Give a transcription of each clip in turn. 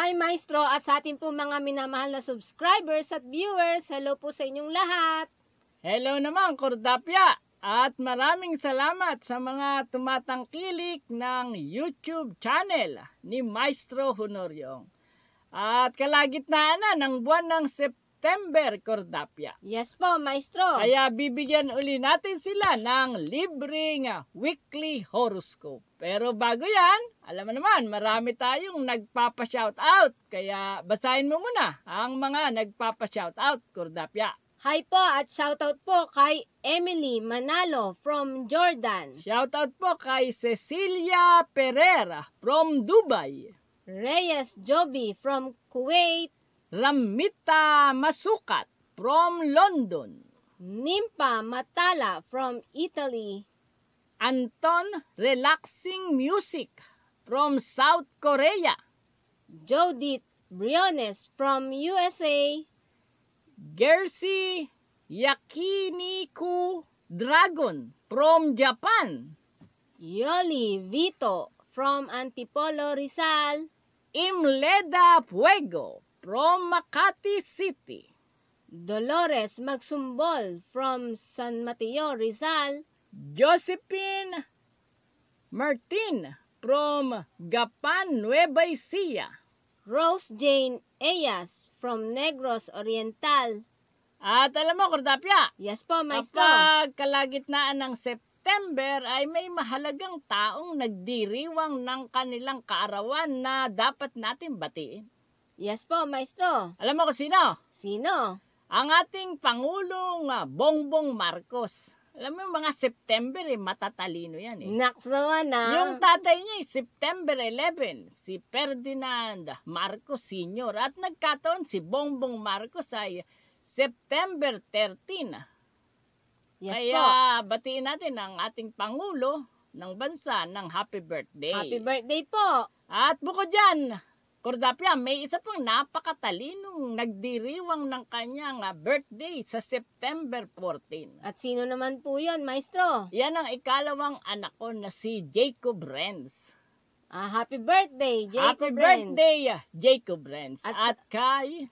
Hi Maestro at sa ating po mga minamahal na subscribers at viewers, hello po sa inyong lahat. Hello naman, Cordapia! At maraming salamat sa mga tumatangkilik ng YouTube channel ni Maestro Honoryong. At kalagitnaan na ng buwan ng September, Cordapia. Yes po, Maestro. Kaya bibigyan uli natin sila ng libreng weekly horoscope. Pero bago yan, alam mo naman, marami tayong nagpapa-shoutout. Kaya basahin mo muna ang mga nagpapa-shoutout, Cordapia. Hi po at shoutout po kay Emily Manalo from Jordan. Shoutout po kay Cecilia Pereira from Dubai. Reyes Joby from Kuwait. Ramita Masukat from London. Nimpa Matala from Italy. Anton Relaxing Music from South Korea. Jodith Briones from USA. Gersi Yakiniku Dragon from Japan. Yoli Vito from Antipolo, Rizal. Imleda Puego from Makati City. Dolores Magsumbol from San Mateo, Rizal. Josephine Martin from Gapan, Nueva Ecija. Rose Jane Eyas from Negros Oriental. At alam mo, Cordapia, Yes po, Maestro. kapag kalagitnaan ng September ay may mahalagang taong nagdiriwang ng kanilang kaarawan na dapat natin batiin. Yes po, Maestro. Alam mo kung sino? Sino? Ang ating Pangulong Bongbong Marcos. Alam mo yung mga September matatalino yan Naks naman na. Yung tatay niya September 11, si Ferdinand Marcos Sr. At nagkataon si Bongbong Marcos ay September 13. Yes Kaya po. batiin natin ang ating Pangulo ng bansa ng happy birthday. Happy birthday po. At bukod dyan, Cordapia, may isa pang napakatalinong nagdiriwang ng kanyang birthday sa September 14. At sino naman po yun, Maestro? Yan ang ikalawang anak ko na si Jacob Renz. Happy birthday, Jacob Happy Renz. birthday, Jacob Renz. At At kay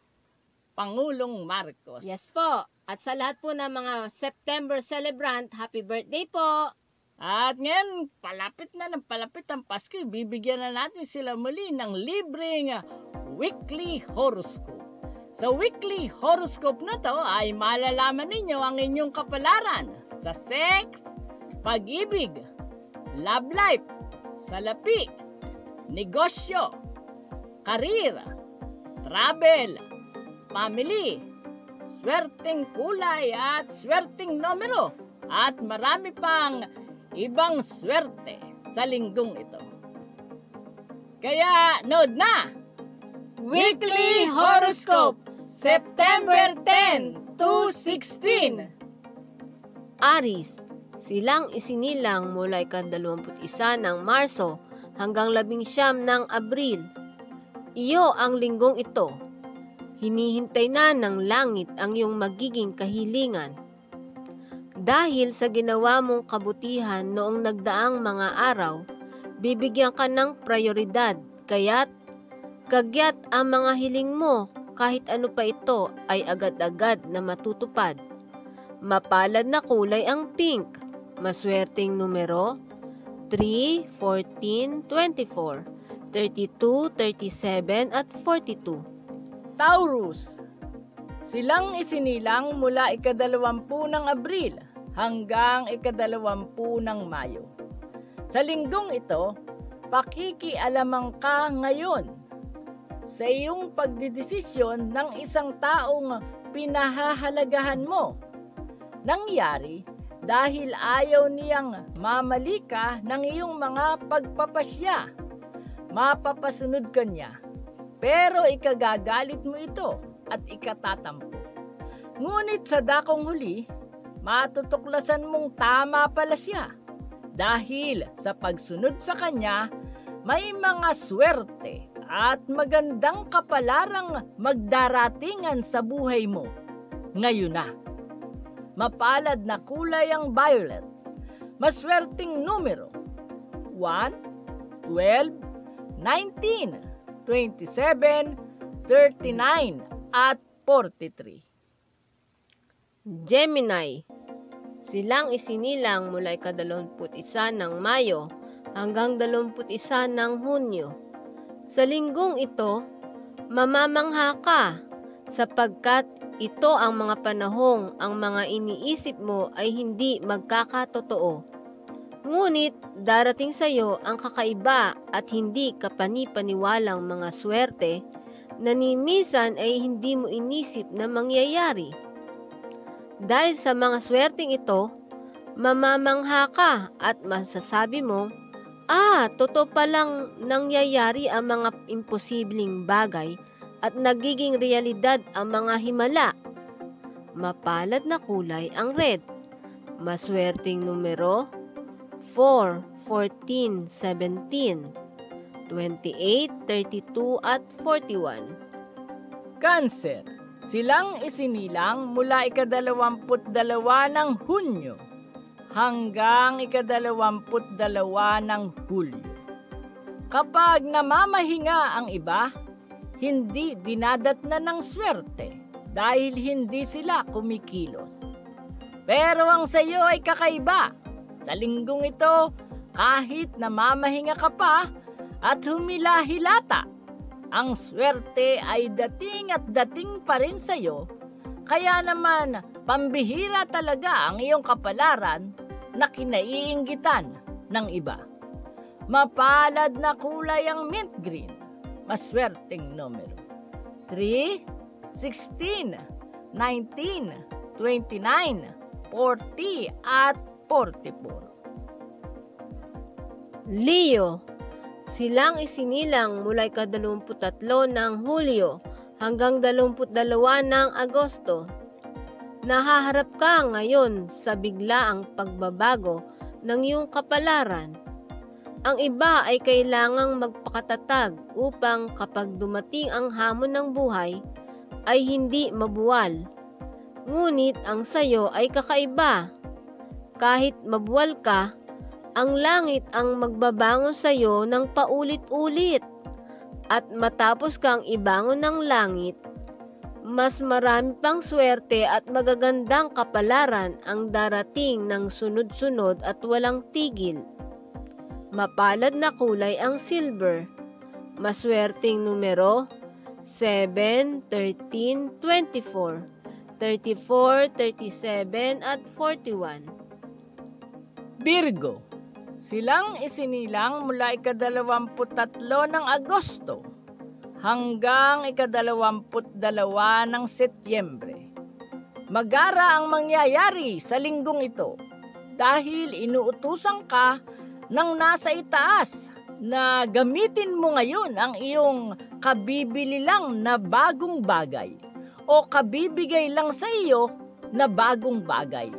Pangulong Marcos. Yes po. At sa lahat po ng mga September celebrant, happy birthday po. At ngayon, palapit na ng palapit ang Pasko, bibigyan na natin sila muli ng libreng weekly horoscope. Sa weekly horoscope na to ay malalaman ninyo ang inyong kapalaran sa sex, pag-ibig, love life, salapi, negosyo, karir, travel, family, swerteng kulay at swerteng numero, at marami pang ibang swerte sa linggong ito. Kaya nood na! Weekly Horoscope, September 10 to 16. Aris, silang isinilang mula ika-21 ng Marso hanggang 19 ng Abril. Iyo ang linggong ito. Hinihintay na ng langit ang iyong magiging kahilingan. Dahil sa ginawa mong kabutihan noong nagdaang mga araw, bibigyan ka ng prioridad, kaya't kagyat ang mga hiling mo kahit ano pa ito ay agad-agad na matutupad. Mapalad na kulay ang pink, maswerteng numero 3, 14, 24, 32, 37 at 42. Taurus, silang isinilang mula ika-20 ng Abril hanggang ika-20 ng Mayo. Sa linggong ito, pakikialamang ka ngayon sa iyong pagdidesisyon ng isang taong pinahahalagahan mo. Nangyari dahil ayaw niyang mamali ka ng iyong mga pagpapasya. Mapapasunod ka niya, pero ikagagalit mo ito at ikatatampo. Ngunit sa dakong huli, matutuklasan mong tama pala siya. Dahil sa pagsunod sa kanya, may mga swerte at magandang kapalarang magdaratingan sa buhay mo. Ngayon na. Mapalad na kulay ang violet. Maswerteng numero 1, 12, 19, 27, 39, at 43. Gemini, silang isinilang mula ika-21 ng Mayo hanggang 21 ng Hunyo. Sa linggong ito, mamamangha ka sapagkat ito ang mga panahong ang mga iniisip mo ay hindi magkakatotoo. Ngunit darating sa iyo ang kakaiba at hindi kapani-paniwalang mga swerte na ni minsan ay hindi mo inisip na mangyayari. Dahil sa mga swerteng ito, mamamangha ka at masasabi mo, totoo palang nangyayari ang mga imposibleng bagay at nagiging realidad ang mga himala. Mapalad na kulay ang red. Maswerteng numero 4, 14, 17, 28, 32 at 41. Cancer, silang isinilang mula ika-22 ng Hunyo hanggang ika-22 ng Hulyo. Kapag namamahinga ang iba, hindi dinadatnan ng swerte dahil hindi sila kumikilos. Pero ang sa iyo ay kakaiba. Sa linggong ito, kahit namamahinga ka pa at humila-hilata, ang swerte ay dating at dating pa rin sa iyo. Kaya naman, pambihira talaga ang iyong kapalaran na kinaiinggitan ng iba. Mapalad na kulay ang mint green. Maswerteng numero 3, 16, 19, 29, 40 at 44. Leo, silang isinilang mula ika-23 ng Hulyo hanggang 22 ng Agosto. Nahaharap ka ngayon sa biglaang pagbabago ng iyong kapalaran. Ang iba ay kailangang magpakatatag upang kapag dumating ang hamon ng buhay ay hindi mabuwal. Ngunit ang sayo ay kakaiba. Kahit mabuwal ka, ang langit ang magbabangon sa iyo ng paulit-ulit. At matapos kang ibangon ng langit, mas marami pang swerte at magagandang kapalaran ang darating ng sunod-sunod at walang tigil. Mapalad na kulay ang silver. Maswerteng numero 7, 13, 24, 34, 37 at 41. Virgo, silang isinilang mula ika-23 ng Agosto hanggang ika-22 ng Setyembre. Magara ang mangyayari sa linggong ito dahil inuutusan ka ng nasa itaas na gamitin mo ngayon ang iyong kabibili lang na bagong bagay o kabibigay lang sa iyo na bagong bagay.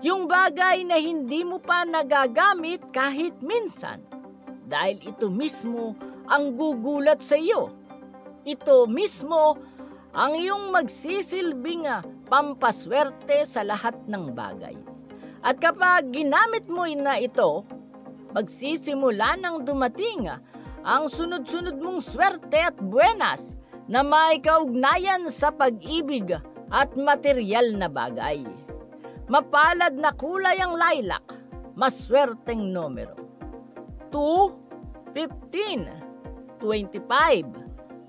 Yung bagay na hindi mo pa nagagamit kahit minsan dahil ito mismo ang gugulat sa iyo. Ito mismo ang iyong magsisilbing pampaswerte sa lahat ng bagay. At kapag ginamit mo na ito, magsisimula nang dumating ang sunod-sunod mong swerte at buenas na may kaugnayan sa pag-ibig at material na bagay. Mapalad na kulay ang lilac, maswerteng numero 2, 15, 25,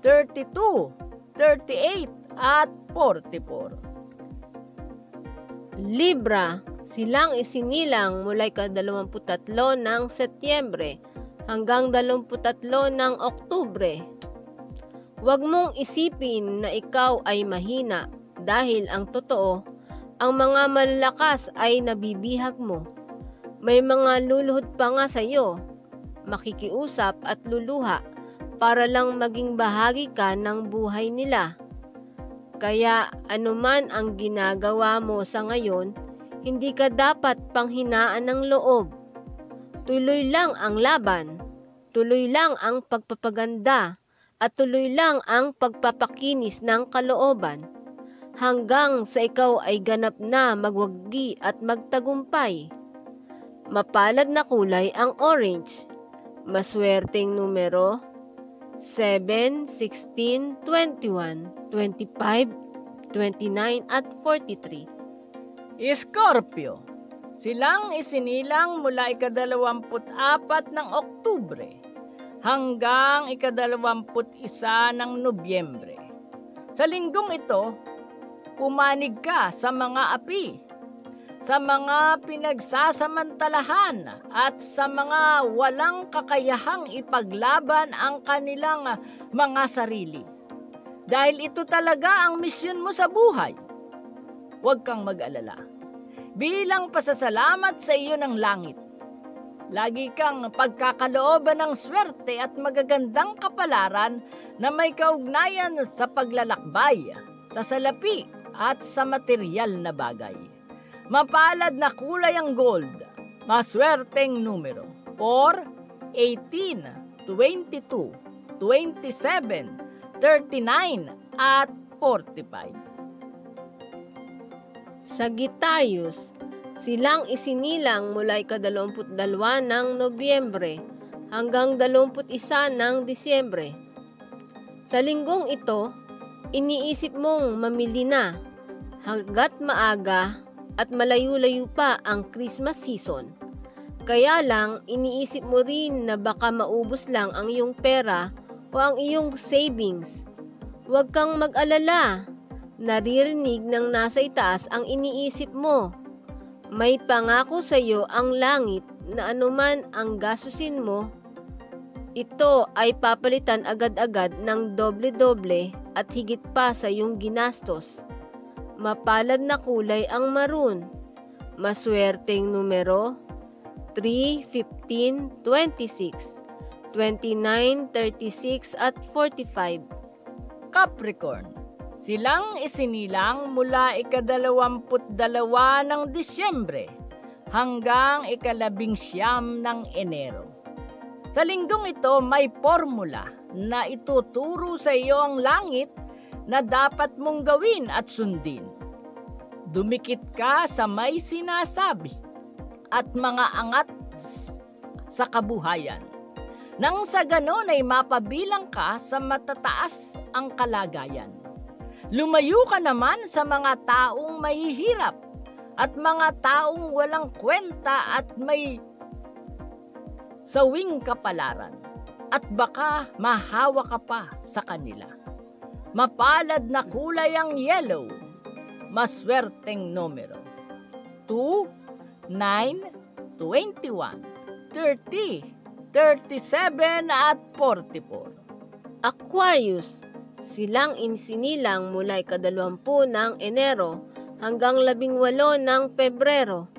32, 38 at 44. Libra, silang isinilang mula ika-23 ng Setyembre hanggang 23 ng Oktubre. Huwag mong isipin na ikaw ay mahina dahil ang totoo, ang mga malalakas ay nabibihag mo. May mga luluhod pa nga sa iyo, makikiusap at luluha para lang maging bahagi ka ng buhay nila. Kaya anuman ang ginagawa mo sa ngayon, hindi ka dapat panghinaan ng loob. Tuloy lang ang laban, tuloy lang ang pagpapaganda, at tuloy lang ang pagpapakinis ng kalooban, hanggang sa ikaw ay ganap na magwagi at magtagumpay. Mapalad na kulay ang orange, maswerteng numero 7, 16, 21, 25, 29 at 43. Scorpio, silang isinilang mula ika-24 ng Oktubre hanggang ika-21 ng Nobyembre. Sa linggong ito, pumanig ka sa mga api, sa mga pinagsasamantalahan at sa mga walang kakayahang ipaglaban ang kanilang mga sarili. Dahil ito talaga ang misyon mo sa buhay. Huwag kang mag-alala. Bilang pasasalamat sa iyo ng langit, lagi kang pagkakalooban ng swerte at magagandang kapalaran na may kaugnayan sa paglalakbay, sa salapi at sa material na bagay. Mapalad na kulay ang gold, maswerteng numero 4, 18, 22, 27, 39 at 45. Sagittarius, silang isinilang mula ika-22 ng Nobyembre hanggang 21 ng Disyembre. Sa linggong ito, iniisip mong mamili na hanggat maaga at malayo-layo pa ang Christmas season. Kaya lang, iniisip mo rin na baka maubos lang ang iyong pera o ang iyong savings. Huwag kang mag-alala. Naririnig ng nasa itaas ang iniisip mo. May pangako sa iyo ang langit na anuman ang gastusin mo, ito ay papalitan agad-agad ng doble-doble at higit pa sa iyong ginastos. Mapalad na kulay ang maroon. Maswerteng numero 3, 15, 26. 29, 36 at 45. Capricorn, silang isinilang mula ika-22 ng Disyembre hanggang ika-19 ng Enero. Sa linggong ito, may formula na ituturo sa iyo ang langit na dapat mong gawin at sundin. Dumikit ka sa may sinasabi at mga angat sa kabuhayan. Nang sa ganon ay mapabilang ka sa matataas ang kalagayan. Lumayo ka naman sa mga taong mahihirap at mga taong walang kwenta at may sawing kapalaran, at baka mahawa ka pa sa kanila. Mapalad na kulay ang yellow, maswerteng numero 2, 9, 21, 30, 37 at 44. Aquarius, silang insinilang mula ika-20 ng Enero hanggang 18 ng Pebrero.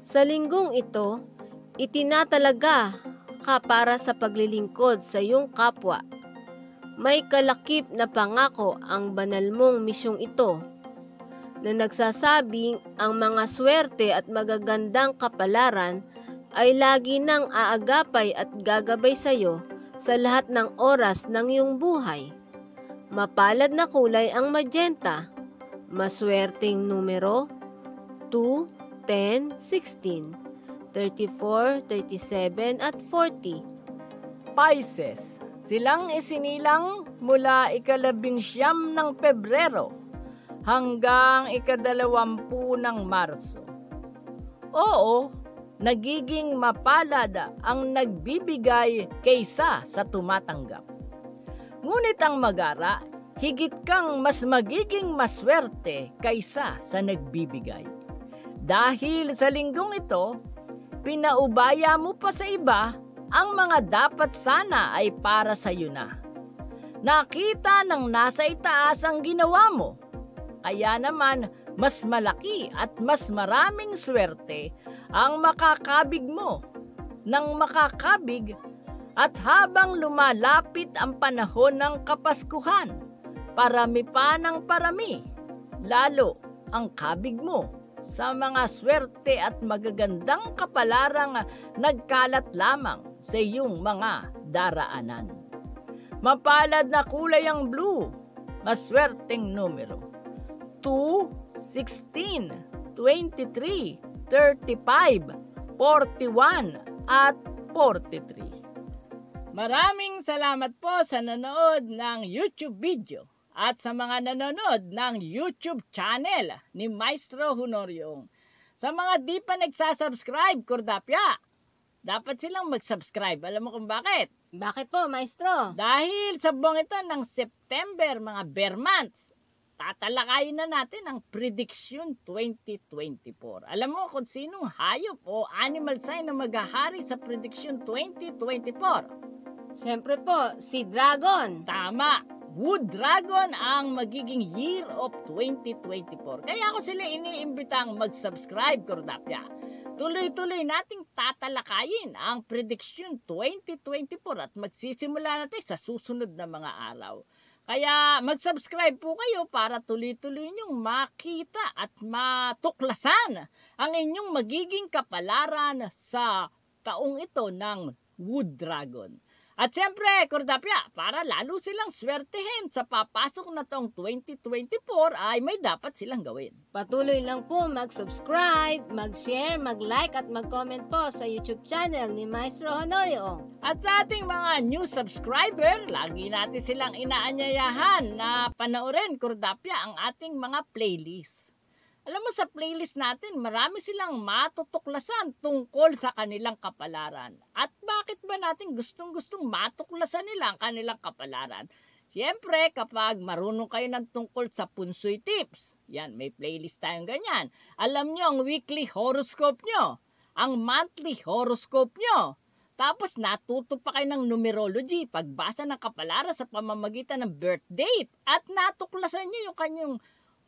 Sa linggong ito, itinatalaga ka para sa paglilingkod sa iyong kapwa. May kalakip na pangako ang banal mong misyong ito na nagsasabing ang mga swerte at magagandang kapalaran ay lagi nang aagapay at gagabay sa iyo sa lahat ng oras ng iyong buhay. Mapalad na kulay ang magenta, maswerteng numero 2, 10, 16, 34, 37 at 40. Pisces, silang isinilang mula ika-19 ng Pebrero hanggang ika-20 ng Marso. Oo, nagiging mapalad ang nagbibigay kaysa sa tumatanggap. Ngunit ang magara, higit kang mas magiging maswerte kaysa sa nagbibigay. Dahil sa linggong ito, pinaubaya mo pa sa iba ang mga dapat sana ay para sa iyo na. Nakita ng nasa itaas ang ginawa mo, kaya naman mas malaki at mas maraming swerte ang makakabig mo ng makakabig, at habang lumalapit ang panahon ng Kapaskuhan, parami pa ng parami, lalo ang kabig mo sa mga swerte at magagandang kapalarang nagkalat lamang sa iyong mga daraanan. Mapalad na kulay ang blue, maswerteng numero 2, 16, 23, 35, 41 at 43. Maraming salamat po sa nanood ng YouTube video at sa mga nanonood ng YouTube channel ni Maestro Honorio. Sa mga di pa nagsasubscribe, Kordapya, dapat silang mag-subscribe. Alam mo kung bakit? Bakit po, Maestro? Dahil sa buwan ito ng September, mga bear months, tatalakayin na natin ang Prediction 2024. Alam mo kung sinong hayop o animal sign na maghahari sa Prediction 2024? Siyempre po, si Dragon. Tama! Wood Dragon ang magiging year of 2024. Kaya ako sila iniimbitang mag-subscribe, Kordapya. Tuloy-tuloy nating tatalakayin ang Prediction 2024 at magsisimula natin sa susunod na mga araw. Kaya mag-subscribe po kayo para tuloy-tuloy niyong makita at matuklasan ang inyong magiging kapalaran sa taong ito ng Wood Dragon. At siyempre, Kordapya, para lalo silang swertehin sa papasok na taong 2024 ay may dapat silang gawin. Patuloy lang po mag-subscribe, mag-share, mag-like at mag-comment po sa YouTube channel ni Maestro Honorio. At sa ating mga new subscriber, lagi natin silang inaanyayahan na panoorin, Kordapya, ang ating mga playlist. Alam mo, sa playlist natin, marami silang matutuklasan tungkol sa kanilang kapalaran. At bakit ba natin gustong-gustong matuklasan nila ang kanilang kapalaran? Siyempre, kapag marunong kayo ng tungkol sa punsoy tips, yan, may playlist tayong ganyan. Alam nyo ang weekly horoscope nyo, ang monthly horoscope nyo. Tapos natuto pa kayo ng numerology, pagbasa ng kapalaran sa pamamagitan ng birth date. At natuklasan nyo yung kanyang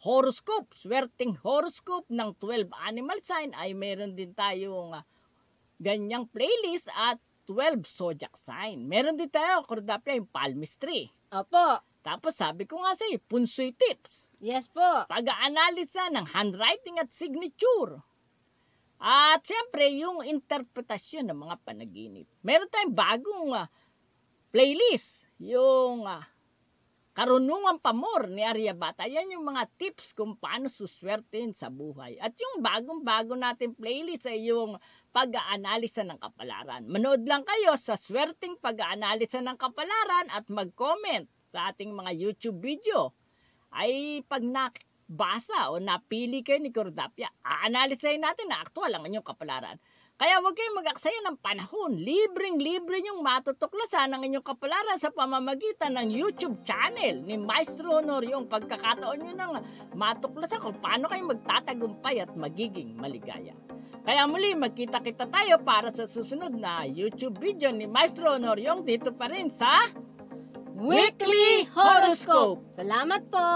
horoscope, swerteng horoscope ng 12 animal sign ay meron din tayong ganyang playlist at 12 zodiac sign. Meron din tayo, Kordapya, yung palmistry. Opo. Tapos sabi ko nga sa'yo, punsoy tips. Yes po. Pag-aanalisa ng handwriting at signature. At siyempre, yung interpretasyon ng mga panaginip. Meron tayong bagong playlist. Yung Karunungang Pamor ni Aryabhata. Yan yung mga tips kung paano suswertein sa buhay. At yung bagong-bago natin playlist ay yung pag-aanalisa ng kapalaran. Manood lang kayo sa swerteng pag-aanalisa ng kapalaran at mag-comment sa ating mga YouTube video. Ay pag nakabasa o napili kayo ni Kordapya, aanalisahin natin na aktual ang inyong kapalaran. Kaya huwag kayong mag-aksaya ng panahon. Libreng-libre niyong matutuklasan ang inyong kapalaran sa pamamagitan ng YouTube channel ni Maestro Honorio. Yung pagkakataon nyo nang matuklasan kung paano kayo magtatagumpay at magiging maligaya. Kaya muli, magkita-kita tayo para sa susunod na YouTube video ni Maestro Honorio dito pa rin sa Weekly Horoscope. Salamat po.